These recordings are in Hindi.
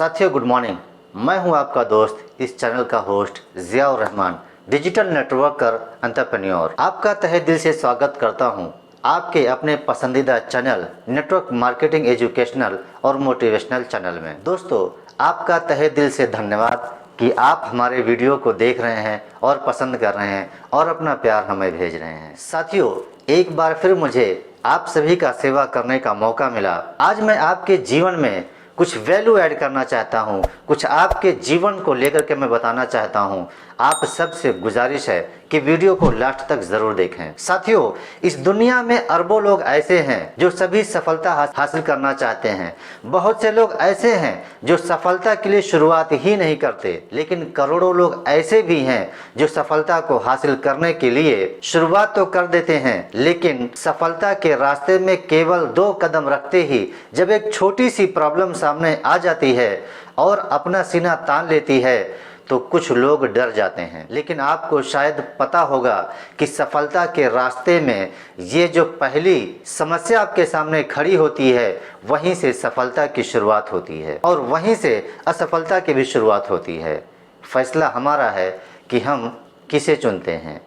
साथियों गुड मॉर्निंग। मैं हूं आपका दोस्त, इस चैनल का host Ziaur Rahman, digital networker entrepreneur. आपका तहे दिल से स्वागत करता हूं आपके अपने पसंदीदा चैनल नेटवर्क मार्केटिंग एजुकेशनल और मोटिवेशनल चैनल में। दोस्तों, आपका तहे दिल से धन्यवाद कि आप हमारे वीडियो को देख रहे हैं और पसंद कर रहे हैं और अपना प्यार हमें भेज रहे हैं। साथियों, एक बार फिर मुझे आप सभी का सेवा करने का मौका मिला। आज मैं आपके जीवन में कुछ वैल्यू ऐड करना चाहता हूं, कुछ आपके जीवन को लेकर के मैं बताना चाहता हूं। आप सबसे गुजारिश है कि वीडियो को लास्ट तक जरूर देखें। साथियों, इस दुनिया में अरबों लोग ऐसे हैं जो सभी सफलता हासिल करना चाहते हैं। बहुत से लोग ऐसे हैं जो सफलता के लिए शुरुआत ही नहीं करते, लेकिन करोड़ों लोग ऐसे भी हैं जो सफलता को हासिल करने के लिए शुरुआत तो कर देते हैं, लेकिन सफलता के रास्ते में केवल 2 कदम रखते ही जब एक छोटी सी प्रॉब्लम सामने आ जाती है और अपना सीना तान लेती है तो कुछ लोग डर जाते हैं। लेकिन आपको शायद पता होगा कि सफलता के रास्ते में ये जो पहली समस्या आपके सामने खड़ी होती है, वहीं से सफलता की शुरुआत होती है और वहीं से असफलता की भी शुरुआत होती है। फैसला हमारा है कि हम किसे चुनते हैं।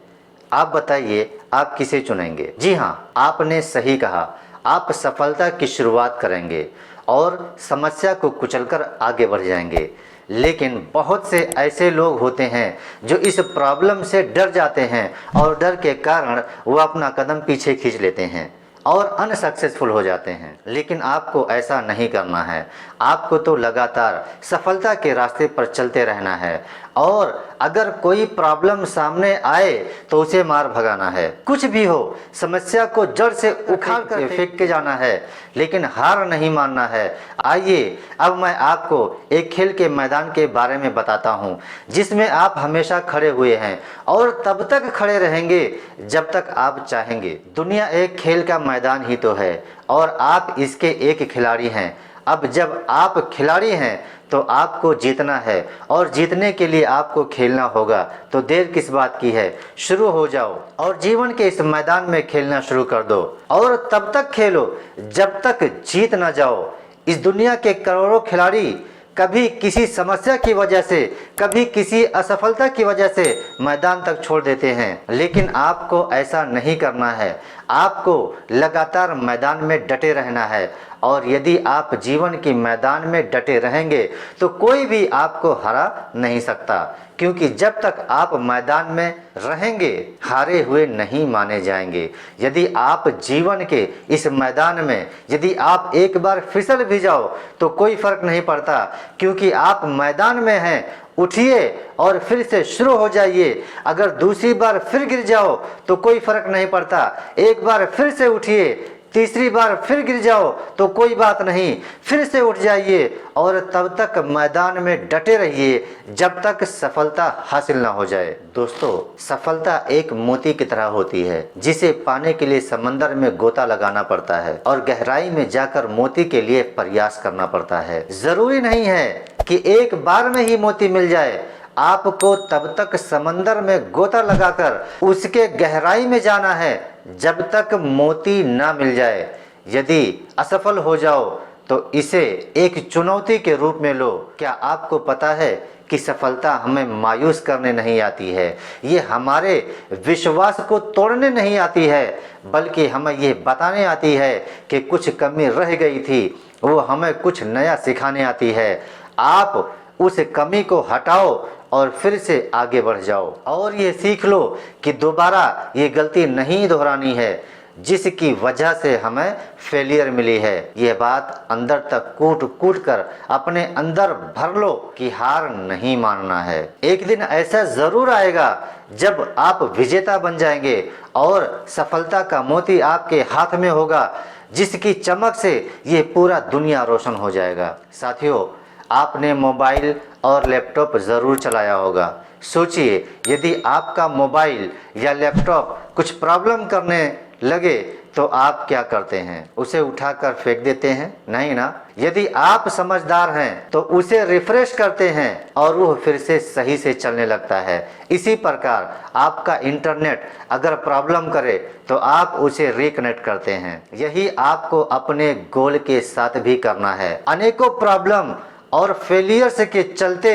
आप बताइए, आप किसे चुनेंगे? जी हाँ, आपने सही कहा। आप सफलता की शुरुआत करेंगे और समस्या को कुचलकर आगे बढ़ जाएंगे। लेकिन बहुत से ऐसे लोग होते हैं जो इस प्रॉब्लम से डर जाते हैं और डर के कारण वो अपना कदम पीछे खींच लेते हैं और अनसक्सेसफुल हो जाते हैं। लेकिन आपको ऐसा नहीं करना है। आपको तो लगातार सफलता के रास्ते पर चलते रहना है और अगर कोई प्रॉब्लम सामने आए तो उसे मार भगाना है। कुछ भी हो, समस्या को जड़ से उखाड़ कर फेंक के जाना है, लेकिन हार नहीं मानना है। आइए अब मैं आपको एक खेल के मैदान के बारे में बताता हूँ जिसमें आप हमेशा खड़े हुए हैं और तब तक खड़े रहेंगे जब तक आप चाहेंगे। दुनिया एक खेल का मैदान ही तो है और आप इसके एक खिलाड़ी हैं। अब जब आप खिलाड़ी हैं तो आपको जीतना है और जीतने के लिए आपको खेलना होगा। तो देर किस बात की है, शुरू हो जाओ और जीवन के इस मैदान में खेलना शुरू कर दो और तब तक खेलो जब तक जीत ना जाओ। इस दुनिया के करोड़ों खिलाड़ी कभी किसी समस्या की वजह से, कभी किसी असफलता की वजह से मैदान तक छोड़ देते हैं, लेकिन आपको ऐसा नहीं करना है। आपको लगातार मैदान में डटे रहना है और यदि आप जीवन के मैदान में डटे रहेंगे तो कोई भी आपको हरा नहीं सकता, क्योंकि जब तक आप मैदान में रहेंगे हारे हुए नहीं माने जाएंगे। यदि आप जीवन के इस मैदान में यदि आप एक बार फिसल भी जाओ तो कोई फर्क नहीं पड़ता, क्योंकि आप मैदान में हैं। उठिए और फिर से शुरू हो जाइए। अगर दूसरी बार फिर गिर जाओ तो कोई फर्क नहीं पड़ता, एक बार फिर से उठिए, तीसरी बार फिर गिर जाओ तो कोई बात नहीं, फिर से उठ जाइए और तब तक मैदान में डटे रहिए जब तक सफलता हासिल ना हो जाए। दोस्तों, सफलता एक मोती की तरह होती है जिसे पाने के लिए समंदर में गोता लगाना पड़ता है और गहराई में जाकर मोती के लिए प्रयास करना पड़ता है। जरूरी नहीं है कि एक बार में ही मोती मिल जाए। आपको तब तक समंदर में गोता लगाकर उसके गहराई में जाना है जब तक मोती ना मिल जाए। यदि असफल हो जाओ तो इसे एक चुनौती के रूप में लो। क्या आपको पता है कि सफलता हमें मायूस करने नहीं आती है, ये हमारे विश्वास को तोड़ने नहीं आती है, बल्कि हमें ये बताने आती है कि कुछ कमी रह गई थी, वो हमें कुछ नया सिखाने आती है। आप उस कमी को हटाओ और फिर से आगे बढ़ जाओ और ये सीख लो कि दोबारा ये गलती नहीं दोहरानी है जिसकी वजह से हमें फेलियर मिली है। यह बात अंदर तक कूट कूट कर अपने अंदर भर लो कि हार नहीं मानना है। एक दिन ऐसा जरूर आएगा जब आप विजेता बन जाएंगे और सफलता का मोती आपके हाथ में होगा, जिसकी चमक से ये पूरा दुनिया रोशन हो जाएगा। साथियों, आपने मोबाइल और लैपटॉप ज़रूर चलाया होगा। सोचिए, यदि आपका मोबाइल या लैपटॉप कुछ प्रॉब्लम करने लगे तो आप क्या करते हैं? उसे उठाकर फेंक देते हैं? नहीं ना। यदि आप समझदार हैं तो उसे रिफ्रेश करते हैं और वो फिर से सही से चलने लगता है। इसी प्रकार आपका इंटरनेट अगर प्रॉब्लम करे तो आप उसे रिकनेक्ट करते हैं। यही आपको अपने गोल के साथ भी करना है। अनेकों प्रॉब्लम और फेलियर्स के चलते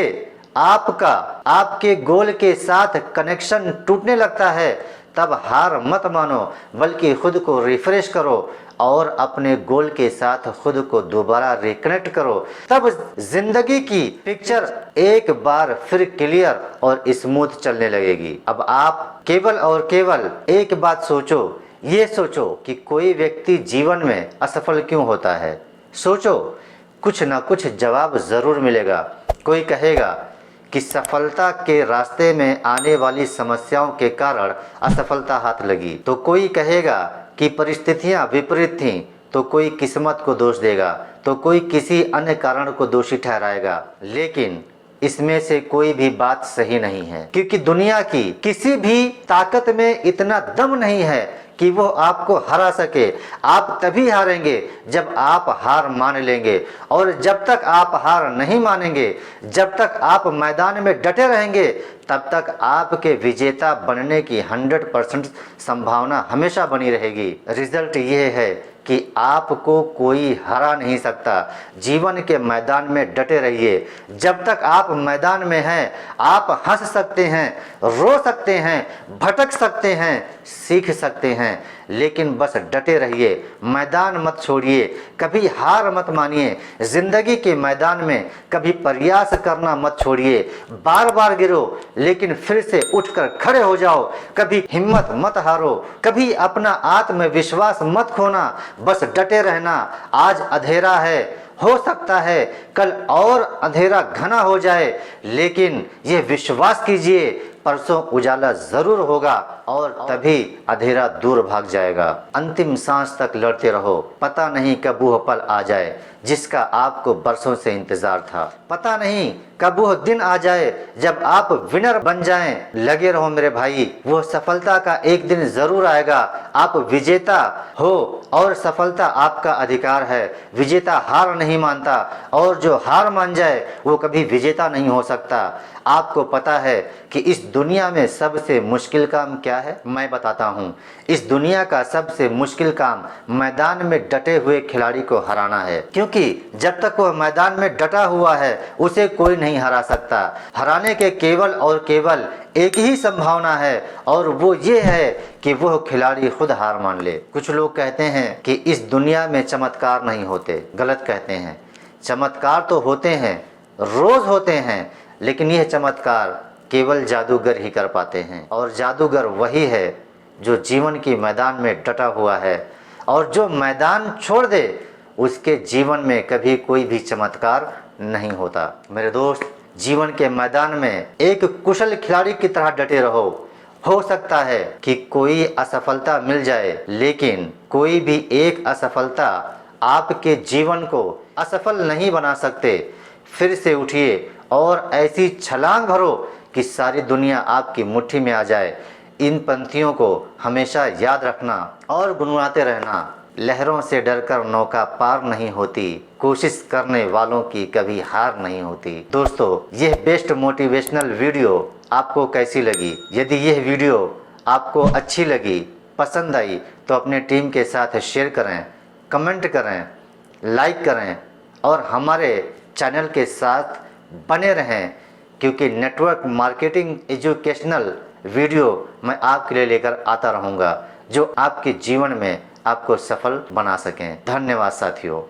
आपका आपके गोल के साथ कनेक्शन टूटने लगता है, तब हार मत मानो, बल्कि खुद को रिफ्रेश करो और अपने गोल के साथ खुद को दोबारा रिकनेक्ट करो। तब जिंदगी की पिक्चर एक बार फिर क्लियर और स्मूथ चलने लगेगी। अब आप केवल और केवल एक बात सोचो, ये सोचो कि कोई व्यक्ति जीवन में असफल क्यों होता है। सोचो, कुछ ना कुछ जवाब ज़रूर मिलेगा। कोई कहेगा कि सफलता के रास्ते में आने वाली समस्याओं के कारण असफलता हाथ लगी, तो कोई कहेगा कि परिस्थितियां विपरीत थीं, तो कोई किस्मत को दोष देगा, तो कोई किसी अन्य कारण को दोषी ठहराएगा। लेकिन इसमें से कोई भी बात सही नहीं है, क्योंकि दुनिया की किसी भी ताकत में इतना दम नहीं है कि वो आपको हरा सके। आप तभी हारेंगे जब आप हार मान लेंगे, और जब तक आप हार नहीं मानेंगे, जब तक आप मैदान में डटे रहेंगे, तब तक आपके विजेता बनने की 100% संभावना हमेशा बनी रहेगी। रिजल्ट ये है कि आपको कोई हरा नहीं सकता। जीवन के मैदान में डटे रहिए। जब तक आप मैदान में हैं, आप हंस सकते हैं, रो सकते हैं, भटक सकते हैं, सीख सकते हैं, लेकिन बस डटे रहिए, मैदान मत छोड़िए, कभी हार मत मानिए। जिंदगी के मैदान में कभी प्रयास करना मत छोड़िए। बार बार गिरो, लेकिन फिर से उठकर खड़े हो जाओ। कभी हिम्मत मत हारो, कभी अपना आत्मविश्वास मत खोना, बस डटे रहना। आज अंधेरा है, हो सकता है कल और अंधेरा घना हो जाए, लेकिन ये विश्वास कीजिए, परसों उजाला जरूर होगा और तभी अंधेरा दूर भाग जाएगा। अंतिम सांस तक लड़ते रहो, पता नहीं कब वो पल आ जाए जिसका आपको बरसों से इंतजार था। पता नहीं कब वो दिन आ जाए जब आप विनर बन जाएं। लगे रहो मेरे भाई, वो सफलता का एक दिन जरूर आएगा। आप विजेता हो और सफलता आपका अधिकार है। विजेता हार नहीं मानता, और जो हार मान जाए वो कभी विजेता नहीं हो सकता। आपको पता है कि इस दुनिया में सबसे मुश्किल काम क्या है? मैं बताता हूँ। इस दुनिया का सबसे मुश्किल काम मैदान में डटे हुए खिलाड़ी को हराना है, क्योंकि जब तक वह मैदान में डटा हुआ है उसे कोई नहीं हरा सकता। हराने के केवल और केवल एक ही संभावना है, और वो ये है कि वह खिलाड़ी खुद हार मान ले। कुछ लोग कहते हैं कि इस दुनिया में चमत्कार नहीं होते। गलत कहते हैं। चमत्कार तो होते हैं, रोज होते हैं, लेकिन यह चमत्कार केवल जादूगर ही कर पाते हैं। और जादूगर वही है जो जीवन के मैदान में डटा हुआ है, और जो मैदान छोड़ दे उसके जीवन में कभी कोई भी चमत्कार नहीं होता। मेरे दोस्त, जीवन के मैदान में एक कुशल खिलाड़ी की तरह डटे रहो। हो सकता है कि कोई असफलता मिल जाए, लेकिन कोई भी एक असफलता आपके जीवन को असफल नहीं बना सकते। फिर से उठिए और ऐसी छलांग भरो कि सारी दुनिया आपकी मुट्ठी में आ जाए। इन पंक्तियों को हमेशा याद रखना और गुनगुनाते रहना। लहरों से डरकर नौका पार नहीं होती, कोशिश करने वालों की कभी हार नहीं होती। दोस्तों, यह बेस्ट मोटिवेशनल वीडियो आपको कैसी लगी? यदि यह वीडियो आपको अच्छी लगी, पसंद आई, तो अपने टीम के साथ शेयर करें, कमेंट करें, लाइक करें और हमारे चैनल के साथ बने रहें, क्योंकि नेटवर्क मार्केटिंग एजुकेशनल वीडियो मैं आपके लिए लेकर आता रहूँगा, जो आपके जीवन में आपको सफल बना सकें। धन्यवाद साथियों।